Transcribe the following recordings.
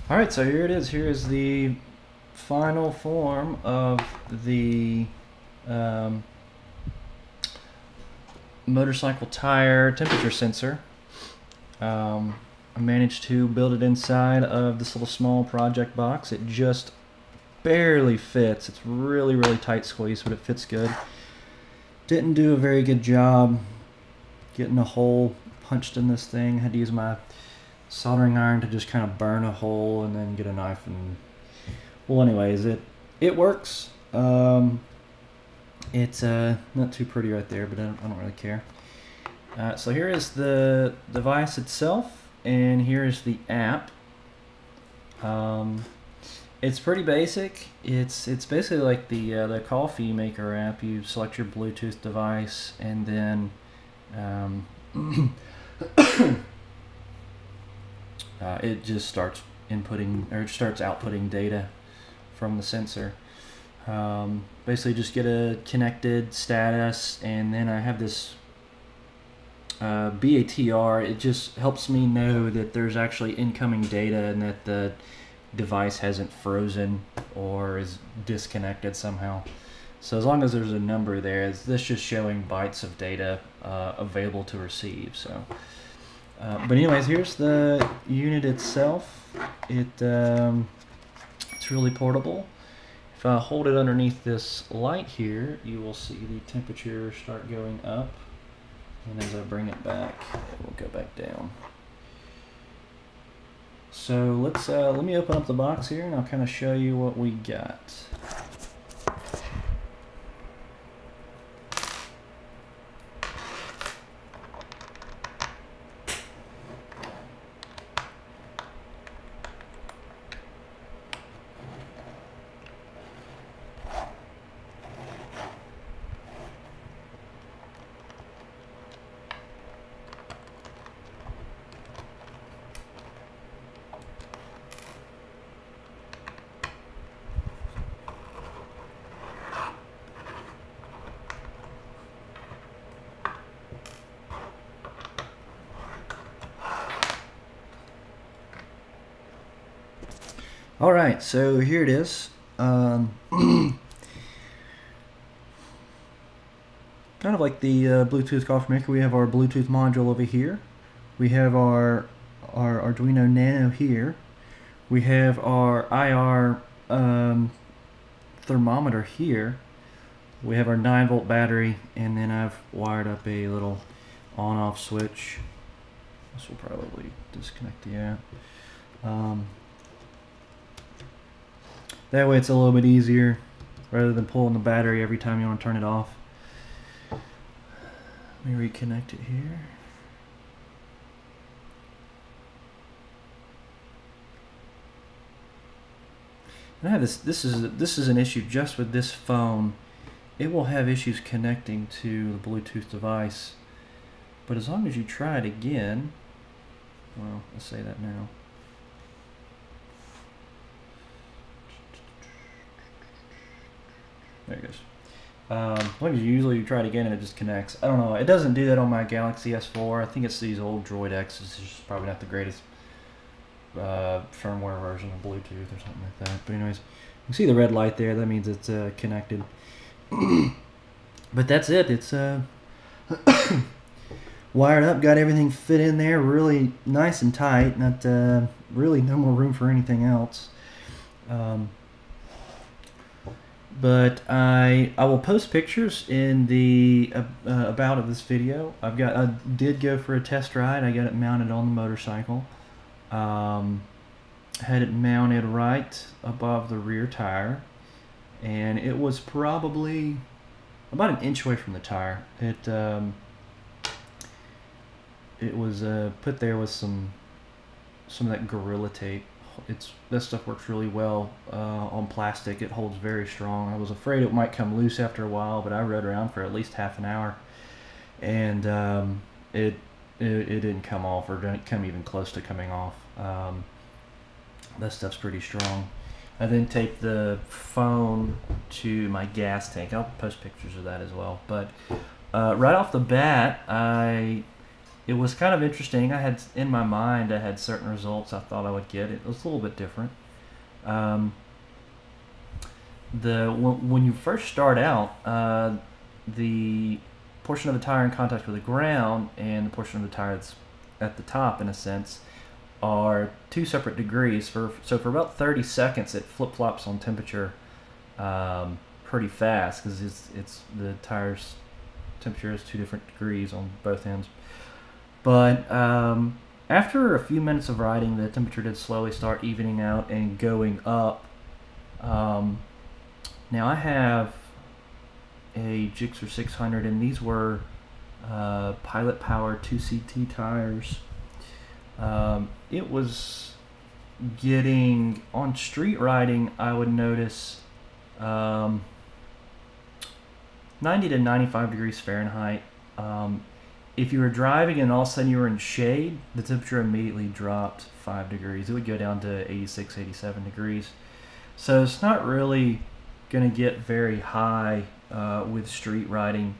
Alright, so here it is. Here is the final form of the um, motorcycle tire temperature sensor. I managed to build it inside of this little small project box. It just barely fits. It's really, really tight squeeze, but it fits good. Didn't do a very good job getting a hole punched in this thing. Had to use my soldering iron to just kind of burn a hole and then get a knife and, well, anyways, it works. It's not too pretty right there, but I don't really care. So here is the device itself, and here is the app. It's pretty basic. It's basically like the coffee maker app. You select your Bluetooth device, and then it just starts inputting, or it starts outputting data from the sensor. Basically just get a connected status, and then I have this BATR. It just helps me know that there's actually incoming data and that the device hasn't frozen or is disconnected somehow. So as long as there's a number there, this just showing bytes of data available to receive. So but anyways, here's the unit itself. It's really portable. If I hold it underneath this light here, you will see the temperature start going up, and as I bring it back, it will go back down. So let me open up the box here, and I'll kind of show you what we got. Alright, so here it is. Kind of like the Bluetooth coffee maker, we have our Bluetooth module over here. We have our Arduino Nano here. We have our IR thermometer here. We have our 9-volt battery, and then I've wired up a little on-off switch. This will probably disconnect the app. That way it's a little bit easier rather than pulling the battery every time you want to turn it off. Let me reconnect it here. And I have this is an issue just with this phone. It will have issues connecting to the Bluetooth device. But as long as you try it again, well, let's say that now. There it goes. As long as you try it again and it just connects. I don't know. It doesn't do that on my Galaxy S4. I think it's these old Droid X's. It's just probably not the greatest firmware version of Bluetooth or something like that. But anyways, you can see the red light there. That means it's connected. But that's it. It's wired up. Got everything fit in there. Really nice and tight. Not really no more room for anything else. But I will post pictures in the about of this video. I did go for a test ride. I got it mounted on the motorcycle. Had it mounted right above the rear tire, and it was probably about an inch away from the tire. It was put there with some of that Gorilla Tape. That stuff works really well on plastic. It holds very strong. I was afraid it might come loose after a while, but I rode around for at least half an hour, and it didn't come off, or didn't come even close to coming off. That stuff's pretty strong. I then taped the phone to my gas tank. I'll post pictures of that as well. But right off the bat, I it was kind of interesting. I had in my mind, I had certain results I thought I would get. It was a little bit different. When you first start out, the portion of the tire in contact with the ground and the portion of the tire that's at the top, in a sense, are two separate degrees. So for about 30 seconds, it flip-flops on temperature pretty fast, because it's the tire's temperature is 2 different degrees on both ends. But after a few minutes of riding, the temperature did slowly start evening out and going up. Now I have a Gixxer 600, and these were Pilot Power 2CT tires. It was getting, on street riding, I would notice 90 to 95 degrees Fahrenheit. If you were driving and all of a sudden you were in shade, the temperature immediately dropped 5 degrees. It would go down to 86, 87 degrees. So it's not really going to get very high with street riding.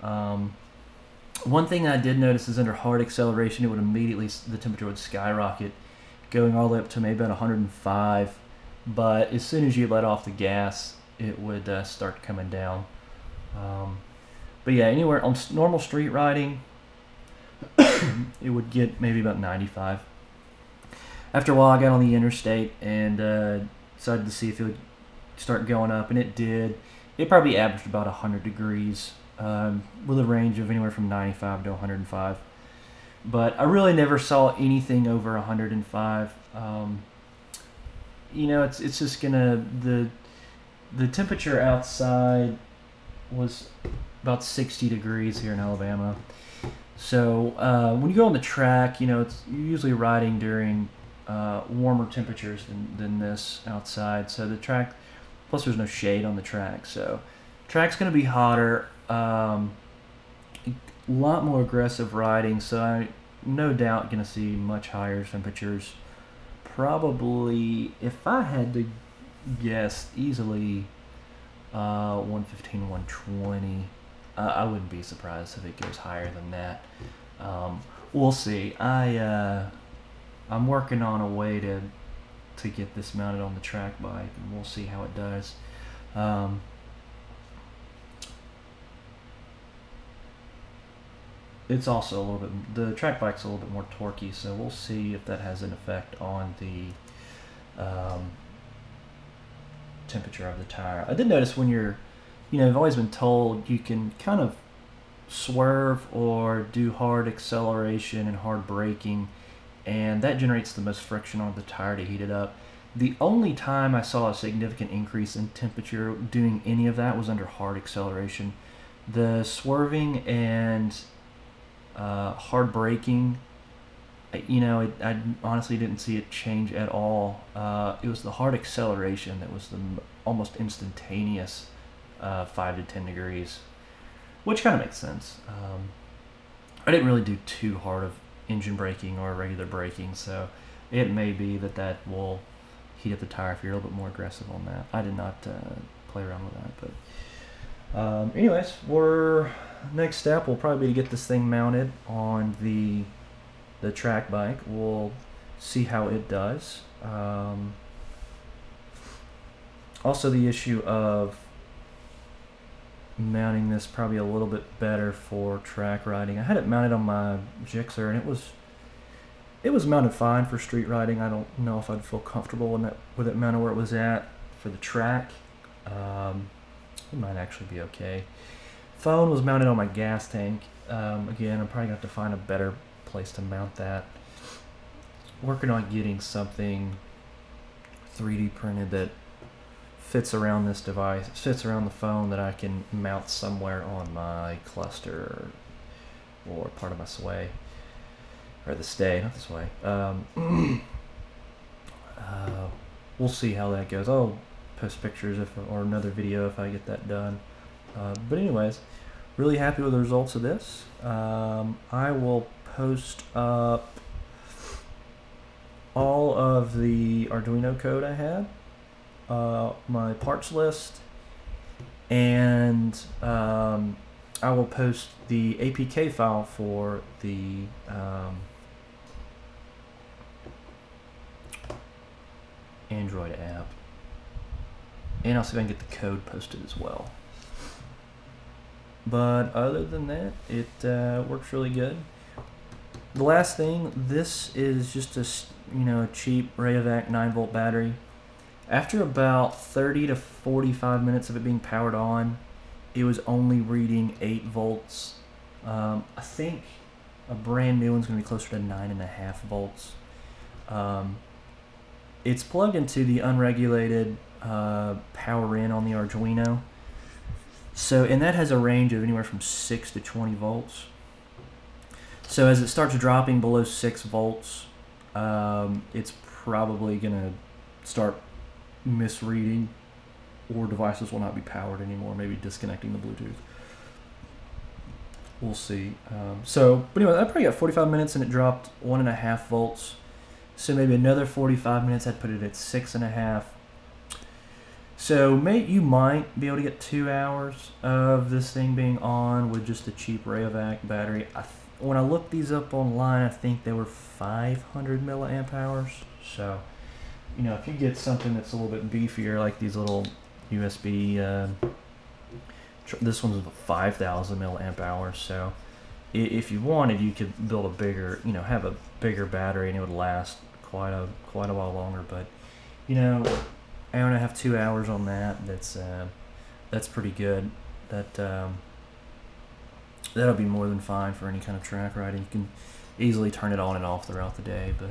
One thing I did notice is under hard acceleration, it would immediately, the temperature would skyrocket, going all the way up to maybe about 105. But as soon as you let off the gas, it would start coming down. But yeah, anywhere on normal street riding, it would get maybe about 95. After a while, I got on the interstate and decided to see if it would start going up, and it did. It probably averaged about 100 degrees with a range of anywhere from 95 to 105. But I really never saw anything over 105. You know, it's just gonna, the temperature outside was about 60 degrees here in Alabama. So when you go on the track, you know, you're usually riding during warmer temperatures than this outside. So the track, plus there's no shade on the track, so track's going to be hotter, a lot more aggressive riding, so I no doubt going to see much higher temperatures. Probably, if I had to guess, easily 115, 120. I wouldn't be surprised if it goes higher than that. We'll see. I'm working on a way to get this mounted on the track bike, and we'll see how it does. It's also a little bit, the track bike's a little bit more torquey, so we'll see if that has an effect on the temperature of the tire. I did notice when you're, you know, I've always been told you can kind of swerve or do hard acceleration and hard braking, and that generates the most friction on the tire to heat it up. The only time I saw a significant increase in temperature doing any of that was under hard acceleration. The swerving and hard braking, you know, I honestly didn't see it change at all. It was the hard acceleration that was the almost instantaneous 5 to 10 degrees, which kind of makes sense. I didn't really do too hard of engine braking or regular braking, so it may be that will heat up the tire if you're a little bit more aggressive on that. I did not play around with that, but anyways, next step will probably be to get this thing mounted on the track bike. We'll see how it does. Also, the issue of mounting this probably a little bit better for track riding. I had it mounted on my Gixxer, and it was mounted fine for street riding. I don't know if I'd feel comfortable with it mounted where it was at for the track. It might actually be okay. Phone was mounted on my gas tank. Again, I'm probably going to have to find a better place to mount that. Working on getting something 3D printed that fits around this device, fits around the phone, that I can mount somewhere on my cluster or part of my sway, or the stay, not the sway. We'll see how that goes. I'll post pictures or another video if I get that done. But anyways, really happy with the results of this. I will post up all of the Arduino code I had, my parts list, and I will post the APK file for the Android app, and I'll see if I can get the code posted as well. But other than that, it works really good. The last thing, this is just a cheap Rayovac 9-volt battery. After about 30 to 45 minutes of it being powered on, it was only reading 8 volts. I think a brand new one's going to be closer to 9.5 volts. It's plugged into the unregulated power in on the Arduino. So, and that has a range of anywhere from 6 to 20 volts. So as it starts dropping below 6 volts, it's probably going to start misreading, or devices will not be powered anymore, maybe disconnecting the Bluetooth. We'll see. But anyway, I probably got 45 minutes and it dropped 1.5 volts. So maybe another 45 minutes, I'd put it at 6.5. So you might be able to get 2 hours of this thing being on with just a cheap Rayovac battery. When I looked these up online, I think they were 500 milliamp hours. So, if you get something that's a little bit beefier, like these little USB, this one's 5,000 milliamp hours. So, if you wanted, you could build a bigger, have a bigger battery, and it would last quite a while longer. But, hour and a half, 2 hours on that. That's pretty good. That'll be more than fine for any kind of track riding. You can easily turn it on and off throughout the day, but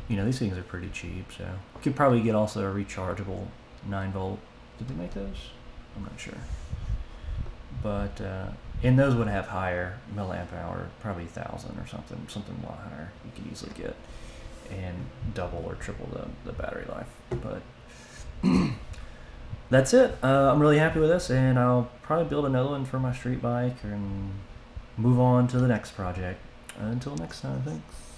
these things are pretty cheap, so you could probably get also a rechargeable 9-volt. Did they make those? I'm not sure. But and those would have higher milliamp hour, probably 1,000 or something a lot higher. You could easily get and double or triple the battery life. But that's it. I'm really happy with this, and I'll probably build another one for my street bike and move on to the next project. Until next time, thanks.